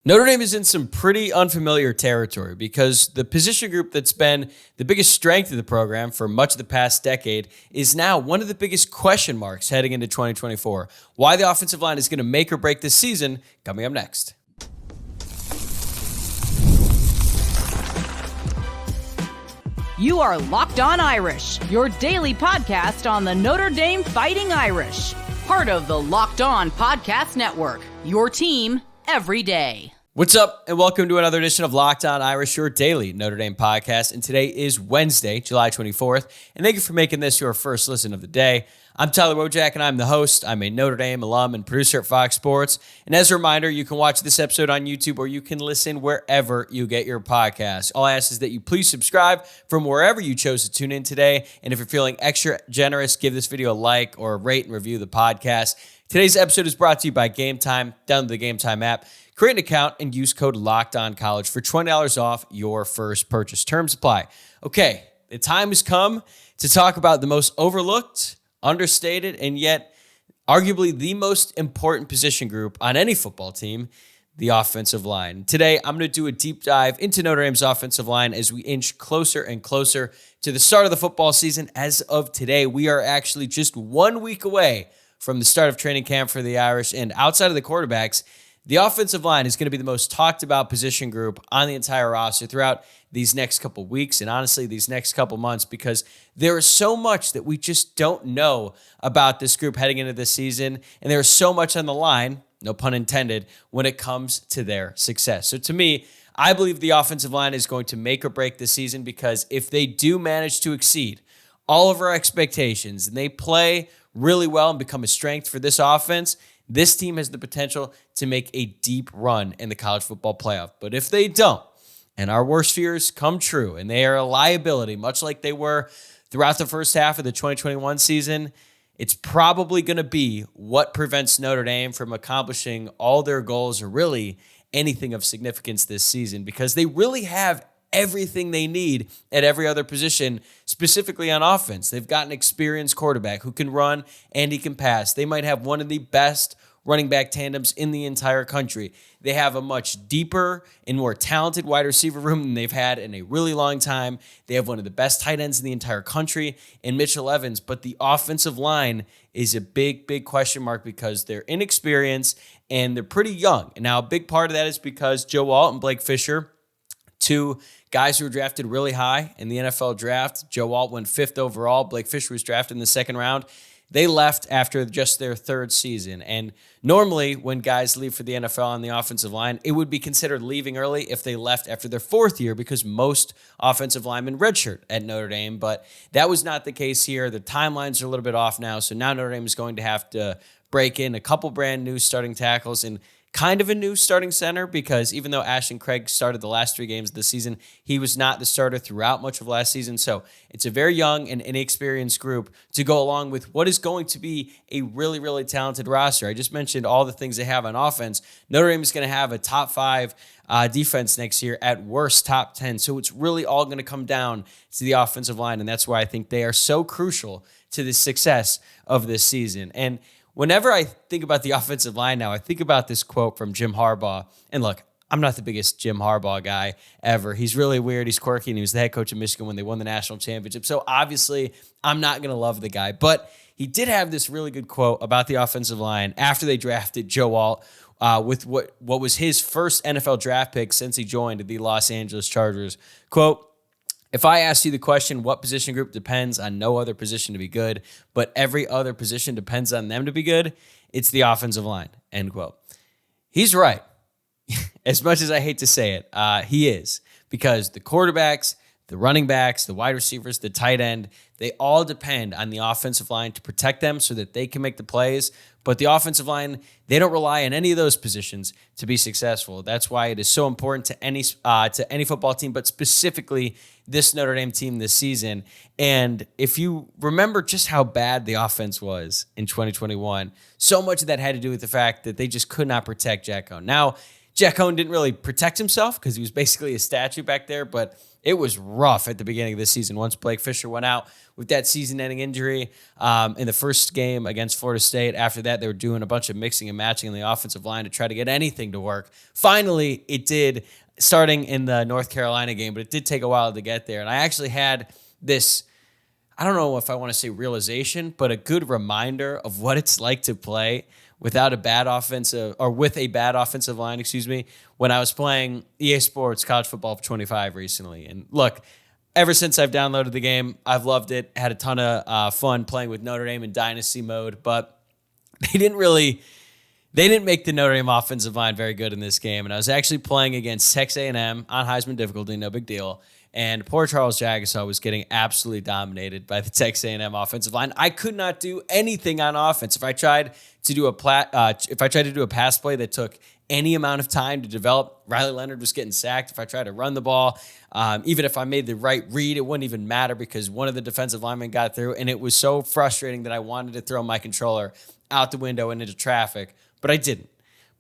Notre Dame is in some pretty unfamiliar territory because the position group that's been the biggest strength of the program for much of the past decade is now one of the biggest question marks heading into 2024. Why the offensive line is going to make or break this season, coming up next. You are Locked On Irish, your daily podcast on the Notre Dame Fighting Irish. Part of the Locked On Podcast Network, your team every day. What's up, and welcome to another edition of Locked On Irish, your daily Notre Dame podcast. And today is Wednesday, July 24th. And thank you for making this your first listen of the day. I'm Tyler Wojciak, and I'm the host. I'm a Notre Dame alum and producer at Fox Sports. And as a reminder, you can watch this episode on YouTube or you can listen wherever you get your podcasts. All I ask is that you please subscribe from wherever you chose to tune in today. And if you're feeling extra generous, give this video a like or rate and review the podcast. Today's episode is brought to you by Gametime. Download the Gametime app, create an account, and use code LOCKEDONCollege for $20 off your first purchase. Terms apply. Okay, the time has come to talk about the most overlooked, understated, and yet arguably the most important position group on any football team, the offensive line. Today, I'm going to do a deep dive into Notre Dame's offensive line as we inch closer and closer to the start of the football season. As of today, we are actually just 1 week away from the start of training camp for the Irish, and outside of the quarterbacks, the offensive line is going to be the most talked about position group on the entire roster throughout these next couple weeks and honestly these next couple months, because there is so much that we just don't know about this group heading into this season, and there is so much on the line, no pun intended, when it comes to their success. So to me, I believe the offensive line is going to make or break this season, because if they do manage to exceed all of our expectations and they play really well and become a strength for this offense, this team has the potential to make a deep run in the college football playoff. But if they don't, and our worst fears come true, and they are a liability, much like they were throughout the first half of the 2021 season, it's probably going to be what prevents Notre Dame from accomplishing all their goals or really anything of significance this season, because they really have everything they need at every other position, specifically on offense. They've got an experienced quarterback who can run and he can pass. They might have one of the best running back tandems in the entire country. They have a much deeper and more talented wide receiver room than they've had in a really long time. They have one of the best tight ends in the entire country in Mitchell Evans, but the offensive line is a big, big question mark because they're inexperienced and they're pretty young. And now a big part of that is because Joe Alt and Blake Fisher, two guys who were drafted really high in the NFL draft. Joe Alt went 5th overall. Blake Fisher was drafted in the 2nd round. They left after just their 3rd season. And normally when guys leave for the NFL on the offensive line, it would be considered leaving early if they left after their 4th year, because most offensive linemen redshirt at Notre Dame. But that was not the case here. The timelines are a little bit off now. So now Notre Dame is going to have to break in a couple brand new starting tackles and kind of a new starting center, because even though Ashton Craig started the last 3 games of the season, he was not the starter throughout much of last season. So it's a very young and inexperienced group to go along with what is going to be a really, really talented roster. I just mentioned all the things they have on offense. Notre Dame is going to have a top 5 defense next year, at worst top 10. So it's really all going to come down to the offensive line, and that's why I think they are so crucial to the success of this season. And whenever I think about the offensive line now, I think about this quote from Jim Harbaugh. And look, I'm not the biggest Jim Harbaugh guy ever. He's really weird. He's quirky, and he was the head coach of Michigan when they won the national championship. So obviously, I'm not going to love the guy. But he did have this really good quote about the offensive line after they drafted Joe Alt with what was his first NFL draft pick since he joined the Los Angeles Chargers. Quote, "If I asked you the question, what position group depends on no other position to be good, but every other position depends on them to be good, it's the offensive line," end quote. He's right. As much as I hate to say it, he is, because the quarterbacks, the running backs, the wide receivers, the tight end, they all depend on the offensive line to protect them so that they can make the plays. But the offensive line, they don't rely on any of those positions to be successful. That's why it is so important to any football team, but specifically this Notre Dame team this season. And if you remember just how bad the offense was in 2021, so much of that had to do with the fact that they just could not protect getONE. Now, getONE didn't really protect himself because he was basically a statue back there, but it was rough at the beginning of this season. Once Blake Fisher went out with that season-ending injury in the first game against Florida State, after that, they were doing a bunch of mixing and matching in the offensive line to try to get anything to work. Finally, it did, starting in the North Carolina game, but it did take a while to get there. And I actually had this, I don't know if I want to say realization, but a good reminder of what it's like to play without a bad offensive, or with a bad offensive line, when I was playing EA Sports College Football 25 recently. And look, ever since I've downloaded the game, I've loved it. Had a ton of fun playing with Notre Dame in dynasty mode, but they didn't make the Notre Dame offensive line very good in this game. And I was actually playing against Texas A&M on Heisman difficulty, no big deal. And poor Charles Jagusah was getting absolutely dominated by the Texas A&M offensive line. I could not do anything on offense. If I tried to do a pass play that took any amount of time to develop, Riley Leonard was getting sacked. If I tried to run the ball, even if I made the right read, it wouldn't even matter because one of the defensive linemen got through. And it was so frustrating that I wanted to throw my controller out the window and into traffic, but I didn't.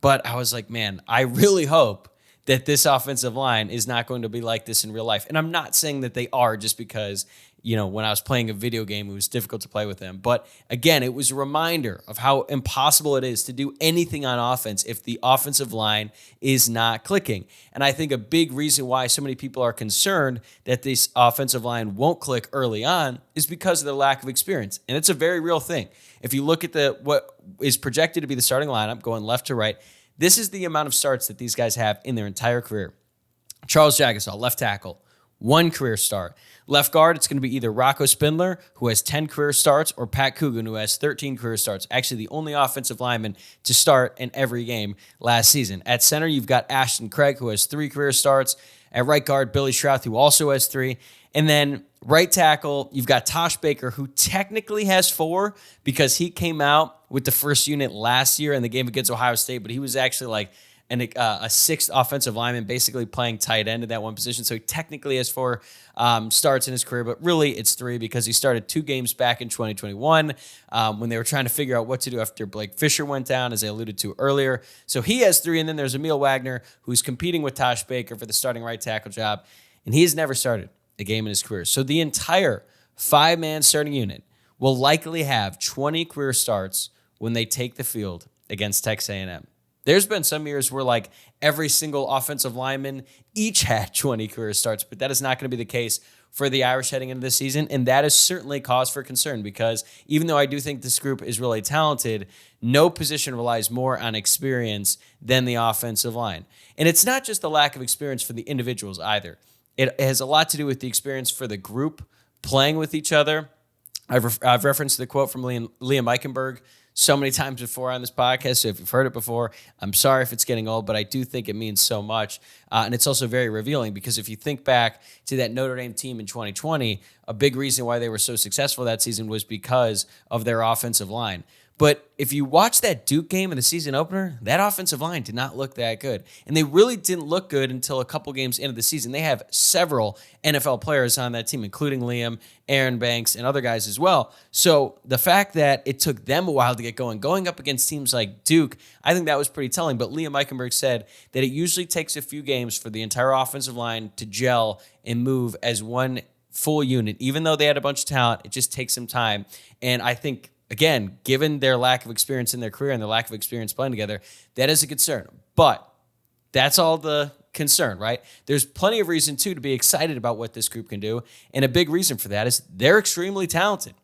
But I was like, man, I really hope that this offensive line is not going to be like this in real life. And I'm not saying that they are just because, when I was playing a video game, it was difficult to play with them. But again, it was a reminder of how impossible it is to do anything on offense if the offensive line is not clicking. And I think a big reason why so many people are concerned that this offensive line won't click early on is because of their lack of experience. And it's a very real thing. If you look at what is projected to be the starting lineup going left to right, this is the amount of starts that these guys have in their entire career. Charles Jagusah, left tackle, 1 career start. Left guard, it's going to be either Rocco Spindler, who has 10 career starts, or Pat Coogan, who has 13 career starts. Actually, the only offensive lineman to start in every game last season. At center, you've got Ashton Craig, who has 3 career starts. At right guard, Billy Schrouth, who also has 3. And then right tackle, you've got Tosh Baker, who technically has 4 because he came out with the first unit last year in the game against Ohio State, but he was actually like a 6th offensive lineman, basically playing tight end in that one position. So he technically has 4 starts in his career, but really it's 3 because he started 2 games back in 2021 when they were trying to figure out what to do after Blake Fisher went down, as I alluded to earlier. So he has 3, and then there's Emil Wagner, who's competing with Tosh Baker for the starting right tackle job, and he has never started a game in his career. So the entire 5-man starting unit will likely have 20 career starts when they take the field against Texas A&M. There's been some years where like every single offensive lineman each had 20 career starts, but that is not going to be the case for the Irish heading into this season, and that is certainly cause for concern because even though I do think this group is really talented, no position relies more on experience than the offensive line. And it's not just the lack of experience for the individuals either. It has a lot to do with the experience for the group playing with each other. I've referenced the quote from Liam Eichenberg so many times before on this podcast, so if you've heard it before, I'm sorry if it's getting old, but I do think it means so much. And it's also very revealing because if you think back to that Notre Dame team in 2020, a big reason why they were so successful that season was because of their offensive line. But if you watch that Duke game in the season opener, that offensive line did not look that good. And they really didn't look good until a couple games into the season. They have several NFL players on that team, including Liam, Aaron Banks, and other guys as well. So the fact that it took them a while to get going up against teams like Duke, I think that was pretty telling. But Liam Eichenberg said that it usually takes a few games for the entire offensive line to gel and move as one full unit. Even though they had a bunch of talent, it just takes some time. And I think, again, given their lack of experience in their career and their lack of experience playing together, that is a concern. But that's all the concern, right? There's plenty of reason, too, to be excited about what this group can do. And a big reason for that is they're extremely talented.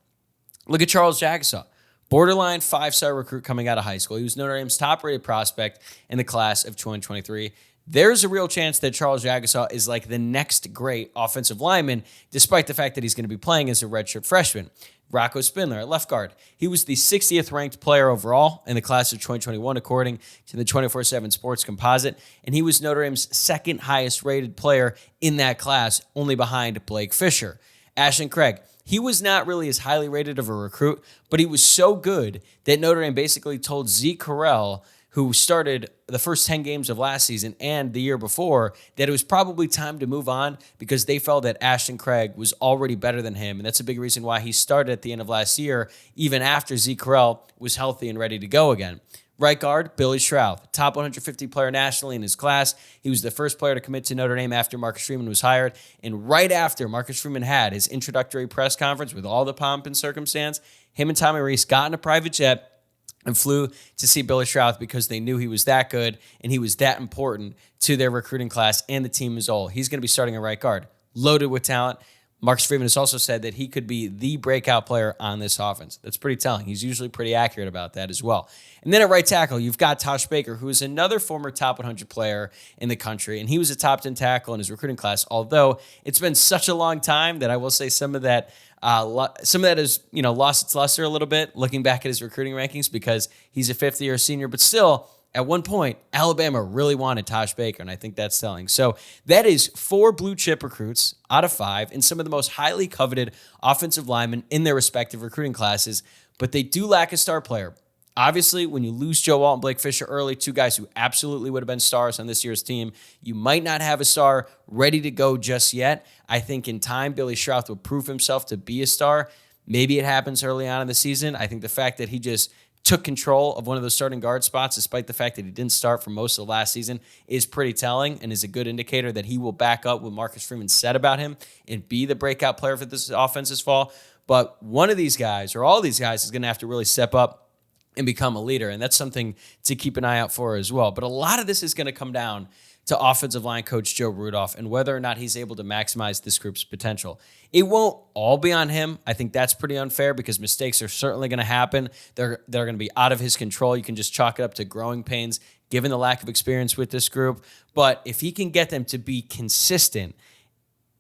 Look at Charles Jagusah, borderline 5-star recruit coming out of high school. He was Notre Dame's top-rated prospect in the class of 2023. There's a real chance that Charles Jagusah is like the next great offensive lineman, despite the fact that he's going to be playing as a redshirt freshman. Rocco Spindler at left guard. He was the 60th ranked player overall in the class of 2021, according to the 24/7 Sports Composite, and he was Notre Dame's second highest rated player in that class, only behind Blake Fisher. Ashton Craig, he was not really as highly rated of a recruit, but he was so good that Notre Dame basically told Zeke Correll, who started the first 10 games of last season and the year before, that it was probably time to move on because they felt that Ashton Craig was already better than him. And that's a big reason why he started at the end of last year, even after Zeke Correll was healthy and ready to go again. Right guard, Billy Schrauth, top 150 player nationally in his class. He was the first player to commit to Notre Dame after Marcus Freeman was hired. And right after Marcus Freeman had his introductory press conference with all the pomp and circumstance, him and Tommy Rees got in a private jet and flew to see Billy Schrauth because they knew he was that good and he was that important to their recruiting class and the team as a whole. He's going to be starting a right guard, loaded with talent. Marcus Freeman has also said that he could be the breakout player on this offense. That's pretty telling. He's usually pretty accurate about that as well. And then at right tackle, you've got Tosh Baker, who is another former top 100 player in the country, and he was a top 10 tackle in his recruiting class, although it's been such a long time that I will say some of that has lost its luster a little bit looking back at his recruiting rankings because he's a fifth-year senior, but still, at one point, Alabama really wanted Tosh Baker, and I think that's telling. So that is 4 blue-chip recruits out of 5 and some of the most highly coveted offensive linemen in their respective recruiting classes, but they do lack a star player. Obviously, when you lose Joe Alt and Blake Fisher early, 2 guys who absolutely would have been stars on this year's team, you might not have a star ready to go just yet. I think in time, Billy Schrauth will prove himself to be a star. Maybe it happens early on in the season. I think the fact that he just took control of one of those starting guard spots, despite the fact that he didn't start for most of the last season, is pretty telling and is a good indicator that he will back up what Marcus Freeman said about him and be the breakout player for this offense this fall. But one of these guys, or all these guys, is going to have to really step up and become a leader, and that's something to keep an eye out for as well. But a lot of this is going to come down to offensive line coach Joe Rudolph and whether or not he's able to maximize this group's potential. It won't all be on him. I think that's pretty unfair because mistakes are certainly going to happen. They're going to be out of his control. You can just chalk it up to growing pains given the lack of experience with this group. But if he can get them to be consistent,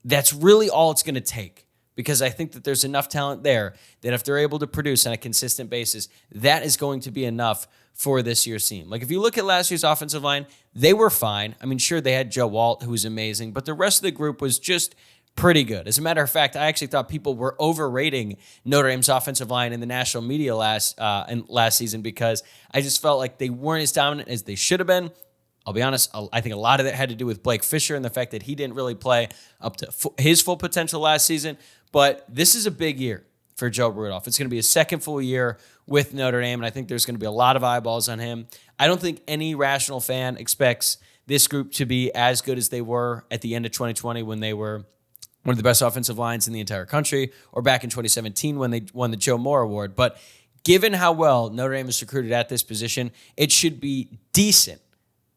that's really all it's going to take. Because I think that there's enough talent there that if they're able to produce on a consistent basis, that is going to be enough for this year's team. Like if you look at last year's offensive line, they were fine. I mean, sure, they had Joe Alt, who was amazing, but the rest of the group was just pretty good. As a matter of fact, I actually thought people were overrating Notre Dame's offensive line in the national media last season because I just felt like they weren't as dominant as they should have been. I'll be honest, I think a lot of that had to do with Blake Fisher and the fact that he didn't really play up to his full potential last season. But this is a big year for Joe Rudolph. It's going to be his second full year with Notre Dame, and I think there's going to be a lot of eyeballs on him. I don't think any rational fan expects this group to be as good as they were at the end of 2020 when they were one of the best offensive lines in the entire country, or back in 2017 when they won the Joe Moore Award. But given how well Notre Dame is recruited at this position, it should be decent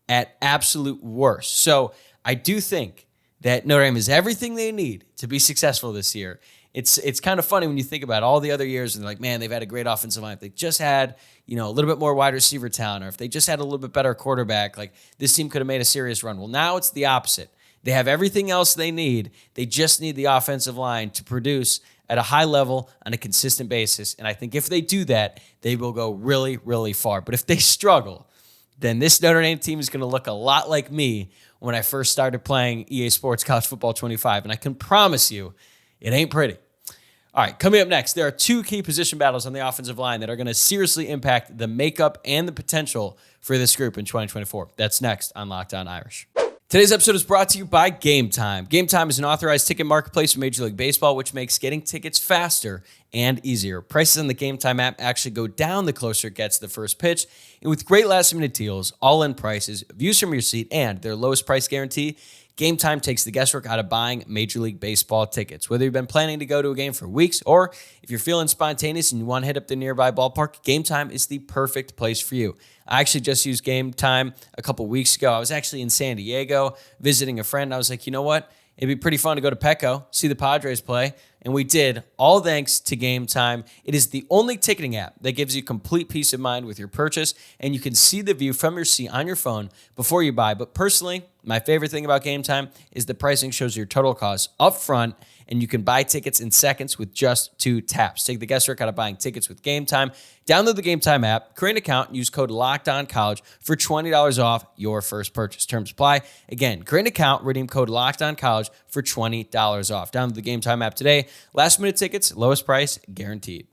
at absolute worst. So I do think that Notre Dame has everything they need to be successful this year. It's kind of funny when you think about all the other years and like, man, they've had a great offensive line. If they just had, a little bit more wide receiver talent, or if they just had a little bit better quarterback, like this team could have made a serious run. Well, now it's the opposite. They have everything else they need. They just need the offensive line to produce at a high level on a consistent basis. And I think if they do that, they will go really, really far. But if they struggle, then this Notre Dame team is going to look a lot like me when I first started playing EA Sports College Football 25. And I can promise you, it ain't pretty. All right, coming up next, there are 2 key position battles on the offensive line that are going to seriously impact the makeup and the potential for this group in 2024. That's next on Locked On Irish. Today's episode is brought to you by Gametime. Gametime is an authorized ticket marketplace for Major League Baseball, which makes getting tickets faster and easier. Prices on the Gametime app actually go down the closer it gets to the first pitch. And with great last-minute deals, all-in prices, views from your seat, and their lowest price guarantee, Gametime takes the guesswork out of buying Major League Baseball tickets. Whether you've been planning to go to a game for weeks or if you're feeling spontaneous and you want to hit up the nearby ballpark, Gametime is the perfect place for you. I actually just used Gametime a couple weeks ago. I was actually in San Diego visiting a friend. I was like, you know what? It'd be pretty fun to go to Petco, see the Padres play. And we did, all thanks to Gametime. It is the only ticketing app that gives you complete peace of mind with your purchase, and you can see the view from your seat on your phone before you buy. But personally, my favorite thing about Gametime is the pricing shows your total cost up front, and you can buy tickets in seconds with just 2 taps. Take the guesswork out of buying tickets with Gametime. Download the Gametime app, create an account, and use code LOCKEDONCollege for $20 off your first purchase. Terms apply. Again, create an account, redeem code LOCKEDONCollege for $20 off. Download the Gametime app today. Last minute tickets, lowest price, guaranteed.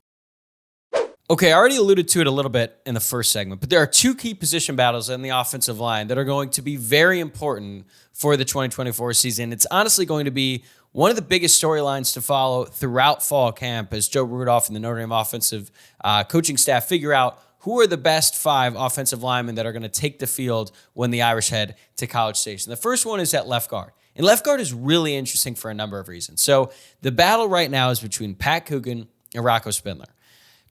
Okay, I already alluded to it a little bit in the first segment, but there are 2 key position battles in the offensive line that are going to be very important for the 2024 season. It's honestly going to be one of the biggest storylines to follow throughout fall camp as Joe Rudolph and the Notre Dame offensive coaching staff figure out who are the best 5 offensive linemen that are going to take the field when the Irish head to College Station. The first one is at left guard. And left guard is really interesting for a number of reasons. So the battle right now is between Pat Coogan and Rocco Spindler.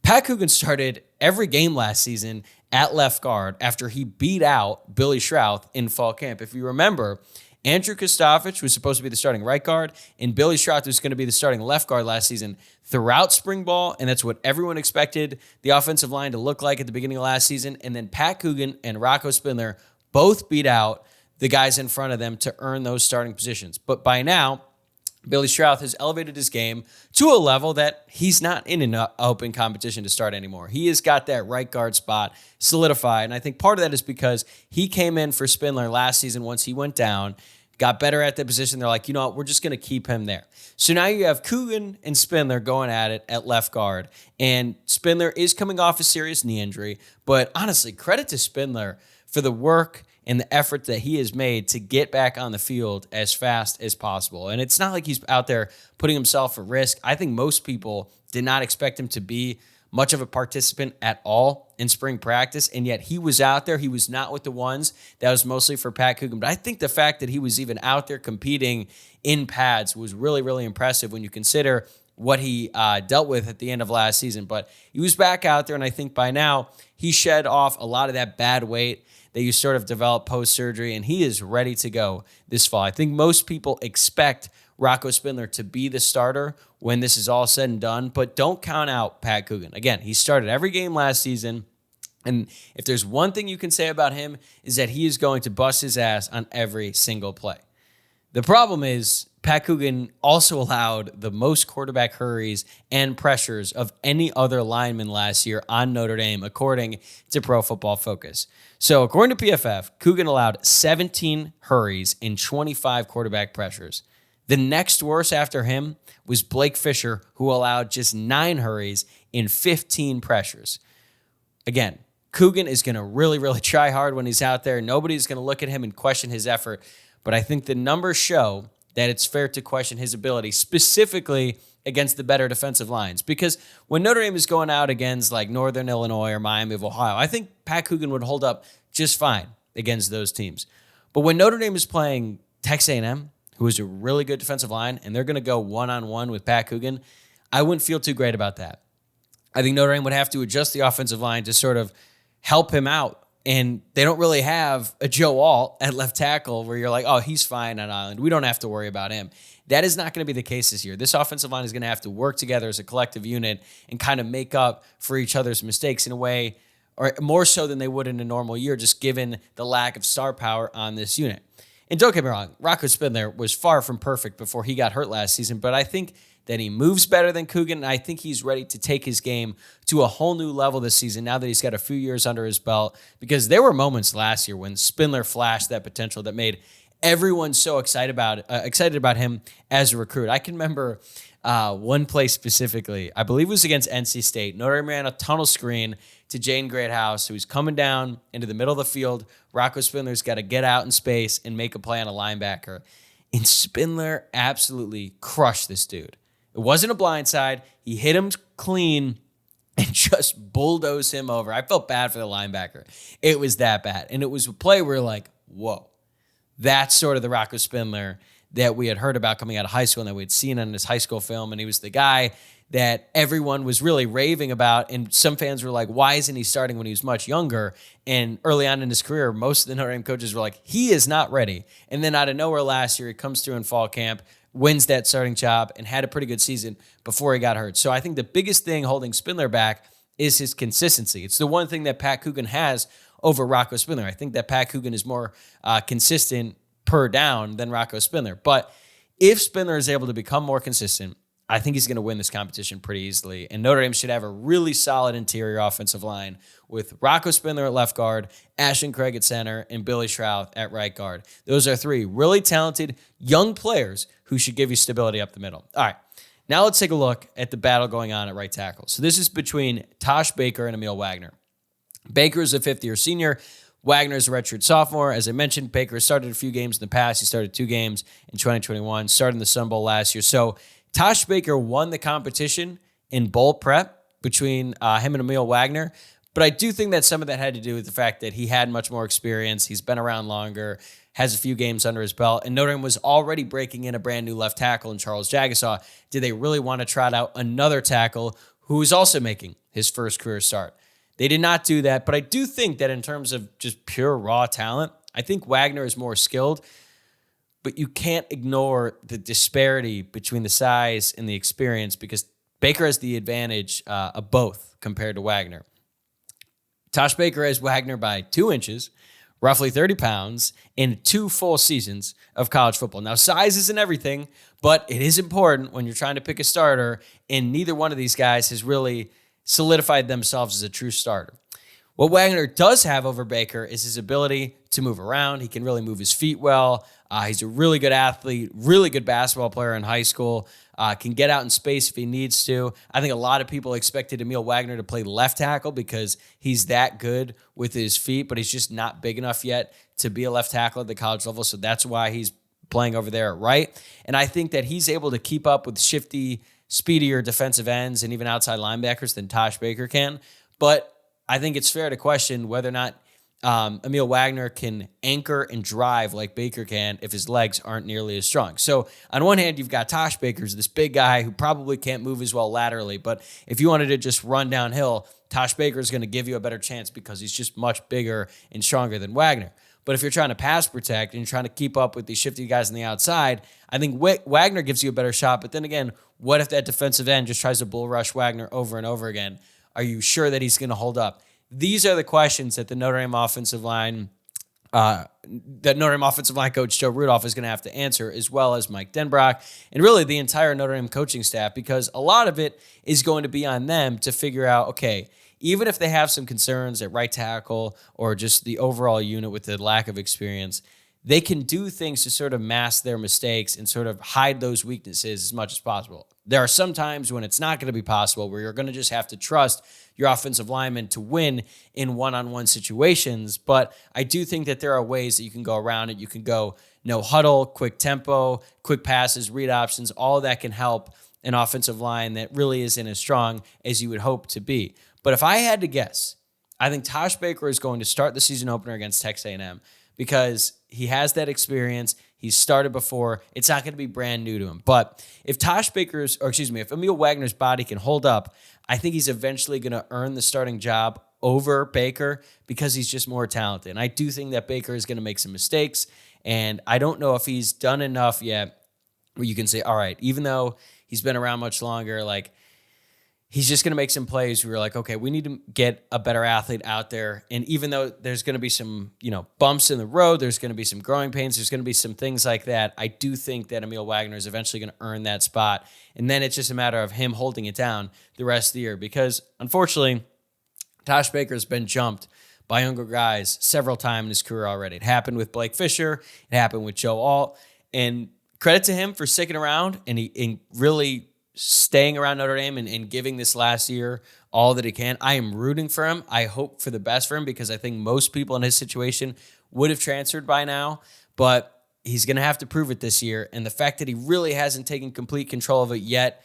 Pat Coogan started every game last season at left guard after he beat out Billy Schrauth in fall camp. If you remember, Andrew Kostofich was supposed to be the starting right guard, and Billy Schrauth was going to be the starting left guard last season throughout spring ball, and that's what everyone expected the offensive line to look like at the beginning of last season. And then Pat Coogan and Rocco Spindler both beat out the guys in front of them to earn those starting positions. But by now, Billy Schrauth has elevated his game to a level that he's not in an open competition to start anymore. He has got that right guard spot solidified, and I think part of that is because he came in for Spindler last season once he went down, got better at the position. They're like, you know what, we're just going to keep him there. So now you have Coogan and Spindler going at it at left guard, and Spindler is coming off a serious knee injury, but honestly, credit to Spindler for the work and the effort that he has made to get back on the field as fast as possible. And it's not like he's out there putting himself at risk. I think most people did not expect him to be much of a participant at all in spring practice, and yet he was out there. He was not with the ones. That was mostly for Pat Coogan. But I think the fact that he was even out there competing in pads was really, really impressive when you consider what he dealt with at the end of last season. But he was back out there, and I think by now he shed off a lot of that bad weight that you sort of develop post-surgery, and he is ready to go this fall. I think most people expect Rocco Spindler to be the starter when this is all said and done, but don't count out Pat Coogan. Again, he started every game last season, and if there's one thing you can say about him is that he is going to bust his ass on every single play. The problem is Pat Coogan also allowed the most quarterback hurries and pressures of any other lineman last year on Notre Dame, according to Pro Football Focus. So according to PFF, Coogan allowed 17 hurries and 25 quarterback pressures. The next worst after him was Blake Fisher, who allowed just 9 hurries and 15 pressures. Again, Coogan is going to really, really try hard when he's out there. Nobody's going to look at him and question his effort. But I think the numbers show that it's fair to question his ability, specifically against the better defensive lines. Because when Notre Dame is going out against like Northern Illinois or Miami of Ohio, I think Pat Coogan would hold up just fine against those teams. But when Notre Dame is playing Texas A&M, who is a really good defensive line, and they're going to go one-on-one with Pat Coogan, I wouldn't feel too great about that. I think Notre Dame would have to adjust the offensive line to sort of help him out. And they don't really have a Joe Alt at left tackle where you're like, oh, he's fine on Island. We don't have to worry about him. That is not going to be the case this year. This offensive line is going to have to work together as a collective unit and kind of make up for each other's mistakes in a way, or more so than they would in a normal year, just given the lack of star power on this unit. And don't get me wrong, Rocco Spindler was far from perfect before he got hurt last season, but I think that he moves better than Coogan, and I think he's ready to take his game to a whole new level this season now that he's got a few years under his belt, because there were moments last year when Spindler flashed that potential that made everyone so excited about him as a recruit. I can remember one play specifically. I believe it was against NC State. Notre Dame ran a tunnel screen to Jane Greathouse, who's coming down into the middle of the field. Rocco Spindler's got to get out in space and make a play on a linebacker. And Spindler absolutely crushed this dude. It wasn't a blindside. He hit him clean and just bulldozed him over. I felt bad for the linebacker. It was that bad. And it was a play where like, whoa, that's sort of the Rocco Spindler that we had heard about coming out of high school and that we'd seen on his high school film. And he was the guy that everyone was really raving about. And some fans were like, why isn't he starting when he was much younger? And early on in his career, most of the Notre Dame coaches were like, he is not ready. And then out of nowhere last year, he comes through in fall camp, wins that starting job, and had a pretty good season before he got hurt. So I think the biggest thing holding Spindler back is his consistency. It's the one thing that Pat Coogan has over Rocco Spindler. I think that Pat Coogan is more consistent per down than Rocco Spindler. But if Spindler is able to become more consistent, I think he's going to win this competition pretty easily. And Notre Dame should have a really solid interior offensive line with Rocco Spindler at left guard, Ashton Craig at center, and Billy Schrauth at right guard. Those are 3 really talented young players who should give you stability up the middle. All right, now let's take a look at the battle going on at right tackle. So this is between Tosh Baker and Emil Wagner. Baker is a 5th-year senior. Wagner is a redshirt sophomore. As I mentioned, Baker started a few games in the past. He started 2 games in 2021, started in the Sun Bowl last year. So Tosh Baker won the competition in bowl prep between him and Emil Wagner, But I do think that some of that had to do with the fact that he had much more experience. He's been around longer, has a few games under his belt, and Notre Dame was already breaking in a brand new left tackle in Charles Jagasaw. Did they really want to trot out another tackle who is also making his first career start? They did not do that, but I do think that in terms of just pure raw talent, I think Wagner is more skilled, but you can't ignore the disparity between the size and the experience because Baker has the advantage of both compared to Wagner. Tosh Baker has Wagner by 2 inches, roughly 30 pounds, in 2 full seasons of college football. Now, size isn't everything, but it is important when you're trying to pick a starter, and neither one of these guys has really solidified themselves as a true starter. What Wagner does have over Baker is his ability to move around. He can really move his feet well. He's a really good athlete, really good basketball player in high school, can get out in space if he needs to. I think a lot of people expected Emil Wagner to play left tackle because he's that good with his feet, but he's just not big enough yet to be a left tackle at the college level, so that's why he's playing over there at right. And I think that he's able to keep up with shifty, speedier defensive ends and even outside linebackers than Tosh Baker can. But I think it's fair to question whether or not Emil Wagner can anchor and drive like Baker can if his legs aren't nearly as strong. So on one hand, you've got Tosh Baker's this big guy who probably can't move as well laterally, but if you wanted to just run downhill, Tosh Baker is going to give you a better chance because he's just much bigger and stronger than Wagner. But if you're trying to pass protect and you're trying to keep up with these shifty guys on the outside, I think Wagner gives you a better shot. But then again, what if that defensive end just tries to bull rush Wagner over and over again? Are you sure that he's going to hold up? These are the questions that the Notre Dame offensive line coach Joe Rudolph is going to have to answer, as well as Mike Denbrock and really the entire Notre Dame coaching staff, because a lot of it is going to be on them to figure out, okay, even if they have some concerns at right tackle or just the overall unit with the lack of experience, they can do things to sort of mask their mistakes and sort of hide those weaknesses as much as possible. There are some times when it's not going to be possible, where you're going to just have to trust your offensive linemen to win in one-on-one situations. But I do think that there are ways that you can go around it. You can go no huddle, quick tempo, quick passes, read options. All of that can help an offensive line that really isn't as strong as you would hope to be. But if I had to guess, I think Tosh Baker is going to start the season opener against Texas A&M because he has that experience. He's started before. It's not going to be brand new to him. But if if Emil Wagner's body can hold up, I think he's eventually going to earn the starting job over Baker because he's just more talented. And I do think that Baker is going to make some mistakes. And I don't know if he's done enough yet where you can say, all right, even though he's been around much longer, like, he's just going to make some plays where you're like, okay, we need to get a better athlete out there. And even though there's going to be some, bumps in the road, there's going to be some growing pains, there's going to be some things like that, I do think that Emil Wagner is eventually going to earn that spot. And then it's just a matter of him holding it down the rest of the year. Because, unfortunately, Tosh Baker's been jumped by younger guys several times in his career already. It happened with Blake Fisher. It happened with Joe Alt. And credit to him for sticking around and really staying around Notre Dame and giving this last year all that he can. I am rooting for him. I hope for the best for him because I think most people in his situation would have transferred by now, but he's going to have to prove it this year. And the fact that he really hasn't taken complete control of it yet,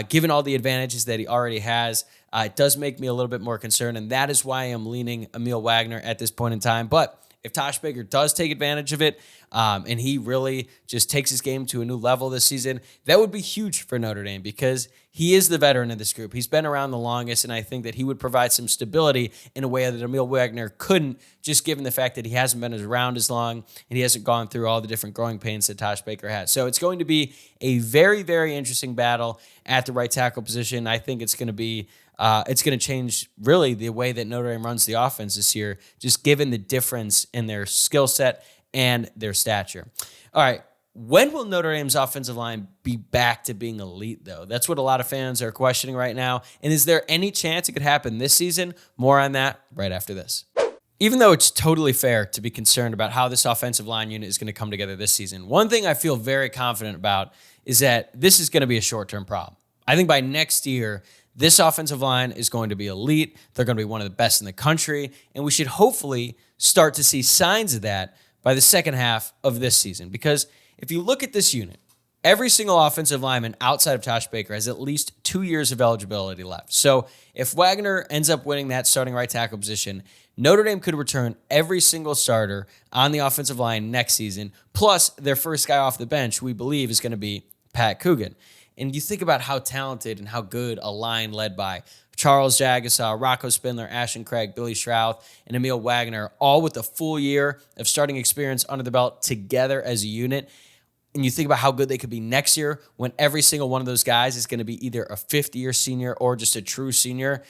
given all the advantages that he already has, it does make me a little bit more concerned. And that is why I'm leaning Emil Wagner at this point in time. But if Tosh Baker does take advantage of it and he really just takes his game to a new level this season, that would be huge for Notre Dame because he is the veteran of this group. He's been around the longest, and I think that he would provide some stability in a way that Emil Wagner couldn't, just given the fact that he hasn't been around as long and he hasn't gone through all the different growing pains that Tosh Baker has. So it's going to be a very, very interesting battle at the right tackle position. I think it's going to be it's going to change really the way that Notre Dame runs the offense this year, just given the difference in their skill set and their stature. All right, when will Notre Dame's offensive line be back to being elite, though? That's what a lot of fans are questioning right now. And is there any chance it could happen this season? More on that right after this. Even though it's totally fair to be concerned about how this offensive line unit is going to come together this season, one thing I feel very confident about is that this is going to be a short-term problem. I think by next year, this offensive line is going to be elite. They're going to be one of the best in the country, and we should hopefully start to see signs of that by the second half of this season. Because if you look at this unit, every single offensive lineman outside of Josh Baker has at least 2 years of eligibility left. So if Wagner ends up winning that starting right tackle position, Notre Dame could return every single starter on the offensive line next season, plus their first guy off the bench, we believe, is going to be Pat Coogan. And you think about how talented and how good a line led by Charles Jagasaw, Rocco Spindler, Ashton Craig, Billy Shrouth, and Emil Wagner, all with a full year of starting experience under the belt together as a unit. And you think about how good they could be next year when every single one of those guys is going to be either a fifth-year senior or just a true senior.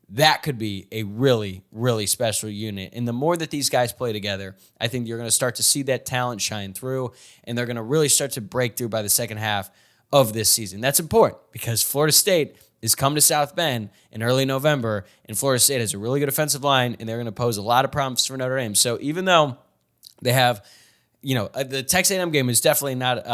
That could be a really, really special unit. And the more that these guys play together, I think you're going to start to see that talent shine through, and they're going to really start to break through by the second half of this season. That's important because Florida State is come to South Bend in early November, and Florida State has a really good offensive line, and they're going to pose a lot of problems for Notre Dame. So even though they have, the Texas A&M game is definitely not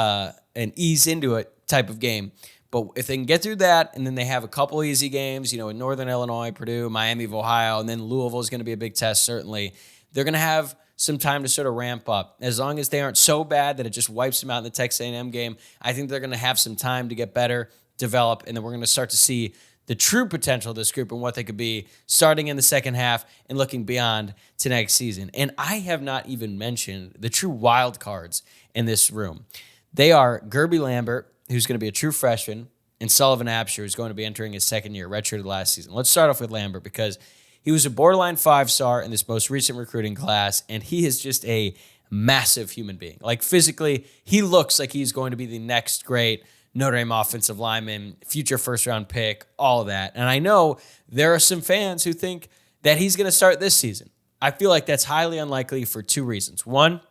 an ease into it type of game, but if they can get through that, and then they have a couple easy games, in Northern Illinois, Purdue, Miami of Ohio, and then Louisville is going to be a big test, certainly, they're going to have some time to sort of ramp up. As long as they aren't so bad that it just wipes them out in the Texas A&M game, I think they're going to have some time to get better, develop, and then we're going to start to see the true potential of this group and what they could be starting in the second half and looking beyond to next season. And I have not even mentioned the true wild cards in this room. They are Gerby Lambert, who's going to be a true freshman, and Sullivan Absher, who's going to be entering his second year, redshirted last season. Let's start off with Lambert because he was a borderline 5-star in this most recent recruiting class, and he is just a massive human being. Like physically, he looks like he's going to be the next great Notre Dame offensive lineman, future first-round pick, all of that. And I know there are some fans who think that he's going to start this season. I feel like that's highly unlikely for two reasons. One,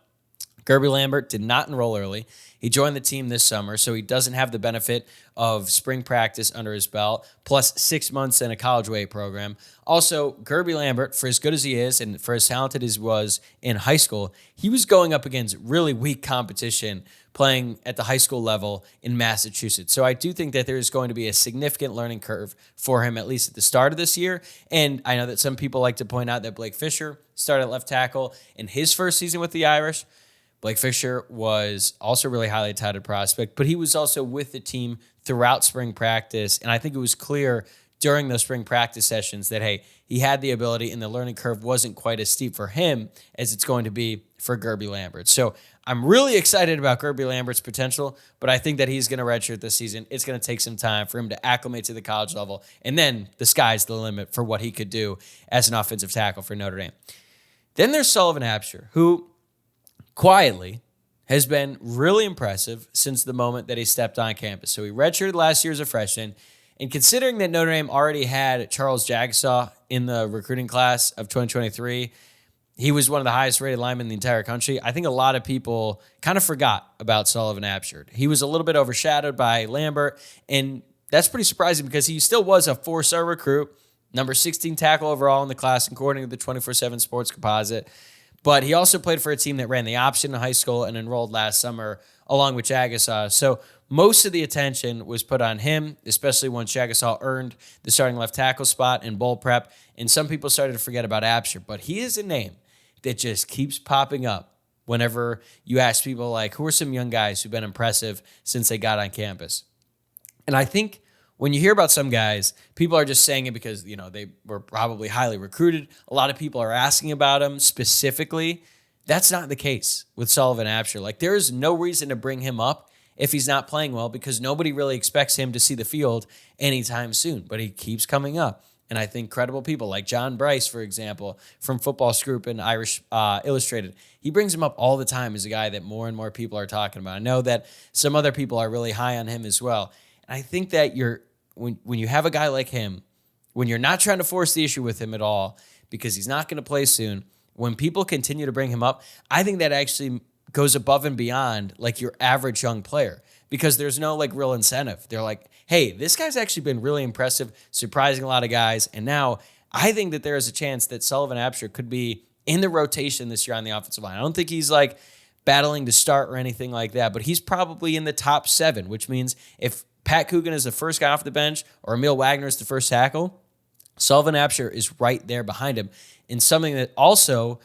Gerby Lambert did not enroll early. He joined the team this summer, so he doesn't have the benefit of spring practice under his belt, plus 6 months in a college weight program. Also, Gerby Lambert, for as good as he is and for as talented as he was in high school, he was going up against really weak competition playing at the high school level in Massachusetts. So I do think that there is going to be a significant learning curve for him, at least at the start of this year. And I know that some people like to point out that Blake Fisher started at left tackle in his first season with the Irish. Blake Fisher was also a really highly touted prospect, but he was also with the team throughout spring practice. And I think it was clear during those spring practice sessions that, hey, he had the ability and the learning curve wasn't quite as steep for him as it's going to be for Gerby Lambert. So I'm really excited about Gerby Lambert's potential, but I think that he's going to redshirt this season. It's going to take some time for him to acclimate to the college level, and then the sky's the limit for what he could do as an offensive tackle for Notre Dame. Then there's Sullivan Absher, who quietly has been really impressive since the moment that he stepped on campus. So he redshirted last year as a freshman, and considering that Notre Dame already had Charles Jagasaw in the recruiting class of 2023, he was one of the highest rated linemen in the entire country. I think a lot of people kind of forgot about Sullivan Absher. He was a little bit overshadowed by Lambert, and that's pretty surprising because he still was a 4-star recruit, number 16 tackle overall in the class, according to the 24/7 Sports Composite. But he also played for a team that ran the option in high school and enrolled last summer along with Jagasaw. So most of the attention was put on him, especially once Jagasaw earned the starting left tackle spot in bowl prep. And some people started to forget about Absher. But he is a name that just keeps popping up whenever you ask people like, who are some young guys who've been impressive since they got on campus? And I think when you hear about some guys, people are just saying it because, they were probably highly recruited. A lot of people are asking about him specifically. That's not the case with Sullivan Absher. Like, there is no reason to bring him up if he's not playing well because nobody really expects him to see the field anytime soon. But he keeps coming up. And I think credible people like John Bryce, for example, from Football Scoop and Irish Illustrated, he brings him up all the time as a guy that more and more people are talking about. I know that some other people are really high on him as well. And I think that when you have a guy like him, when you're not trying to force the issue with him at all because he's not going to play soon, when people continue to bring him up, I think that actually goes above and beyond like your average young player because there's no like real incentive. They're like, hey, this guy's actually been really impressive, surprising a lot of guys. And now I think that there is a chance that Sullivan Absher could be in the rotation this year on the offensive line. I don't think he's like battling to start or anything like that, but he's probably in the top 7, which means if Pat Coogan is the first guy off the bench or Emil Wagner is the first tackle, Sullivan Absher is right there behind him. And something that also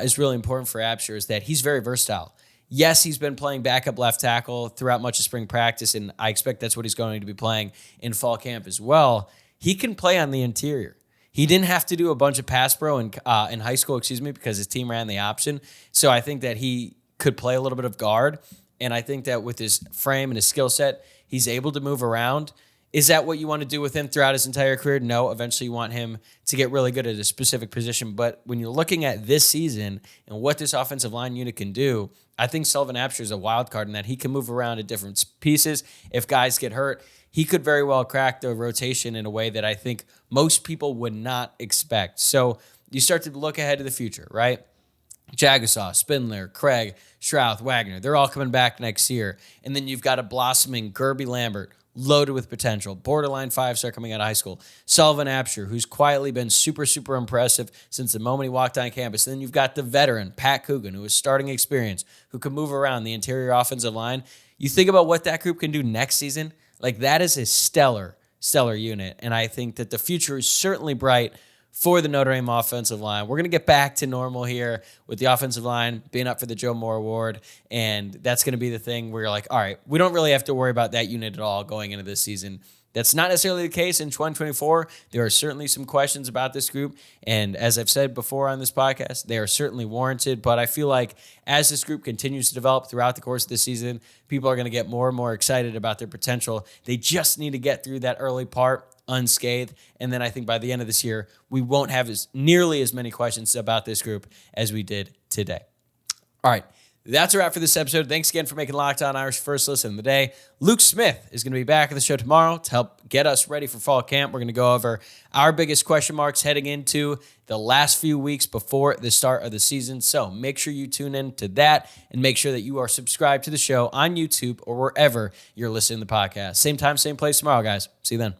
is really important for Absher is that he's very versatile. Yes, he's been playing backup left tackle throughout much of spring practice, and I expect that's what he's going to be playing in fall camp as well. He can play on the interior. He didn't have to do a bunch of pass pro in high school, because his team ran the option. So I think that he could play a little bit of guard, and I think that with his frame and his skill set, he's able to move around. Is that what you want to do with him throughout his entire career? No. Eventually you want him to get really good at a specific position. But when you're looking at this season and what this offensive line unit can do, I think Sullivan Absher is a wild card in that he can move around at different pieces. If guys get hurt, he could very well crack the rotation in a way that I think most people would not expect. So you start to look ahead to the future, right? Jagasaw, Spindler, Craig, Strouth, Wagner, they're all coming back next year. And then you've got a blossoming Gerby Lambert, loaded with potential, borderline 5-star coming out of high school. Sullivan Absher, who's quietly been super, super impressive since the moment he walked on campus. And then you've got the veteran, Pat Coogan, who is starting experience, who can move around the interior offensive line. You think about what that group can do next season, like that is a stellar unit. And I think that the future is certainly bright for the Notre Dame offensive line. We're going to get back to normal here with the offensive line being up for the Joe Moore Award, and that's going to be the thing where you're like, all right, we don't really have to worry about that unit at all going into this season. That's not necessarily the case in 2024. There are certainly some questions about this group, and as I've said before on this podcast, they are certainly warranted, but I feel like as this group continues to develop throughout the course of the season, people are going to get more and more excited about their potential. They just need to get through that early part unscathed, and then I think by the end of this year, we won't have nearly as many questions about this group as we did today. All right, that's a wrap for this episode. Thanks again for making Locked On Irish first listen of the day. Luke Smith is going to be back on the show tomorrow to help get us ready for fall camp. We're going to go over our biggest question marks heading into the last few weeks before the start of the season. So make sure you tune in to that and make sure that you are subscribed to the show on YouTube or wherever you're listening to the podcast. Same time, same place tomorrow, guys. See you then.